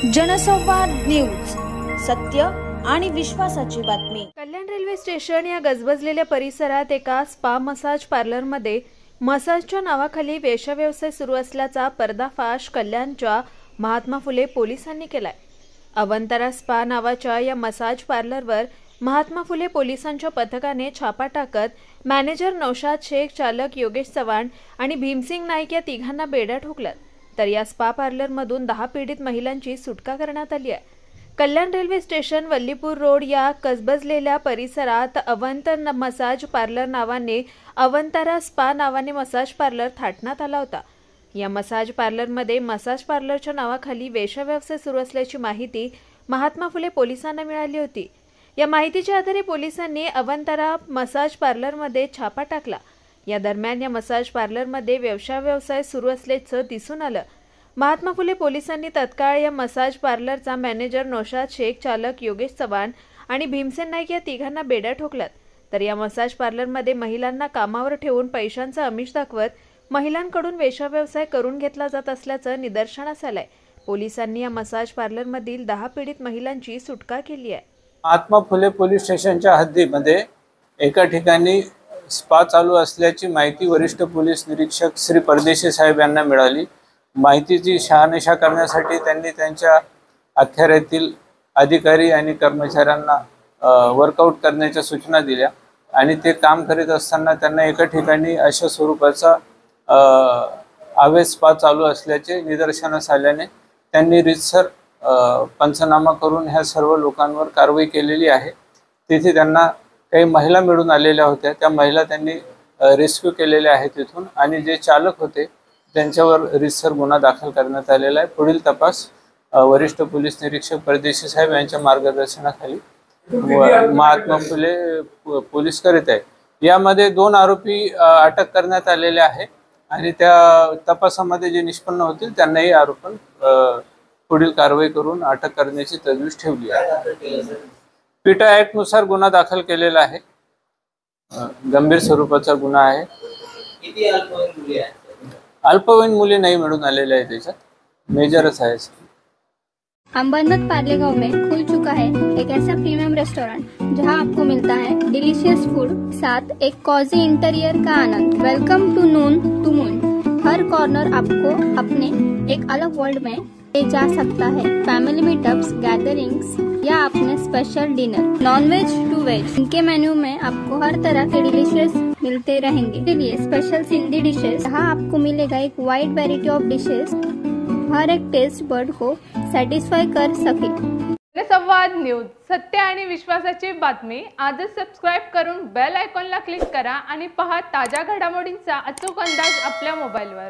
जनसंवाद न्यूज, सत्य आणि विश्वासाची बातमी। कल्याण रेल्वे स्टेशन या गजबजलेल्या परिसरात एका स्पा मसाज पार्लरमध्ये मसाजच्या नावाखाली वेश्याव्यवसाय सुरू असल्याचा पर्दाफाश कल्याणच्या महात्मा फुले पोलिसांनी केलाय। अवंतरा स्पा नावाच्या या मसाज पार्लरवर महात्मा फुले पोलिसांच्या पथकाने छापा टाकत मॅनेजर नौशाद शेख, चालक योगेश चव्हाण आणि भीमसिंग नाईक या तिघांना बेड्या ठोकल्यात। तर या स्पा पार्लरमधून 10 पीडित महिलांची सुटका करण्यात आली आहे। कल्याण रेल्वे स्टेशन, वल्लीपूर रोड या गजबजलेल्या परिसरात अवंत मसाज पार्लर नावाने अवंतरा स्पा नावाने मसाज पार्लर थाटण्यात आला होता। या मसाज पार्लरमध्ये मसाज पार्लरच्या नावाखाली वेश्याव्यवसाय सुरू असल्याची माहिती महात्मा फुले पोलिसांना मिळाली होती। या माहितीच्या आधारे पोलिसांनी अवंतरा मसाज पार्लरमध्ये छापा टाकला। या दरम्यान या मसाज पार्लरमध्ये वेश्याव्यवसाय सुरू असल्याचं दिसून आलं। महात्मा फुले पोलिसांनी तत्काळ या मसाज पार्लरचा मॅनेजर नौशाद शेख, चालक योगेश चव्हाण आणि भीमसेन नाईक या तिघांना बेड्या ठोकल्यात। तर या मसाज पार्लरमध्ये महिलांना कामावर ठेवून पैशांचं आमिष दाखवत महिलांकडून वेश्याव्यवसाय करून घेतला जात असल्याचं निदर्शनास आलंय। पोलिसांनी या मसाज पार्लरमधील 10 पीडित महिलांची सुटका केली आहे। महात्मा फुले पोलीस स्टेशनच्या हद्दीमध्ये एका ठिकाणी स्पा चालू असल्याची माहिती वरिष्ठ पोलीस निरीक्षक श्री परदेशी साहेब यांना मिळाली। माहितीची शहानिशा करण्यासाठी त्यांनी त्यांच्या अखत्यारीतील अधिकारी आणि कर्मचाऱ्यांना वर्कआउट करण्याच्या सूचना दिल्या आणि ते काम करीत असताना त्यांना एका ठिकाणी अशा स्वरूपाचा अवैध स्पा चालू असल्याचे निदर्शनास आल्याने त्यांनी रीतसर पंचनामा करून ह्या सर्व लोकांवर कारवाई केलेली आहे। तिथे त्यांना काही महिला मिळून आलेल्या होत्या, त्या महिला त्यांनी रेस्क्यू केलेल्या आहेत तिथून आणि जे चालक होते त्यांच्यावर रीतसर गुन्हा दाखल करण्यात आलेला आहे। पुढील तपास वरिष्ठ पोलीस निरीक्षक परदेशी साहेब यांच्या मार्गदर्शनाखाली महात्मा फुले पोलीस करीत आहे। यामध्ये 2 आरोपी अटक करण्यात आलेले आहे आणि त्या तपासामध्ये जे निष्पन्न होतील त्यांनाही आरोपण पुढील कारवाई करून अटक करण्याची तजवीज ठेवली आहे। पीटा ऍक्ट नुसार गुन्हा दाखल केलेला आहे। गंभीर स्वरूपाचा गुन्हा आहे। अल्पवयीन मुली नहीं मिळून आलेल्या आहेत, त्याच्यात मेजरच आहे। अंबरनाथ पार्लेगांव में खुल चुका है एक ऐसा प्रीमियम रेस्टोरेंट जहां आपको मिलता है डिलीशियस फूड, साथ एक कॉजी इंटीरियर का आनंद। Welcome to Noon to Moon. हर कॉर्नर आपको अपने एक अलग वर्ल्ड में ले जा सकता है। फैमिली मीटअप्स, गैदरिंग्स या अपने special dinner, non veg to veg, इनके मेन्यू में आपको हर तरह के डिलीशियस मिलते रहेंगे। इसलिए स्पेशल सिंधी डिशेस, जहाँ आपको मिलेगा एक वाइड वैरायटी ऑफ डिशेस, हर एक टेस्ट बर्ड को सॅटिस्फाय कर सके। जनसंवाद न्यूज, सत्य आणि विश्वासाची बातमी। आजच सबस्क्राइब करून बेल आयकॉनला क्लिक करा आणि पहा ताज्या घडामोडींचा अचूक अंदाज आपल्या मोबाईलवर।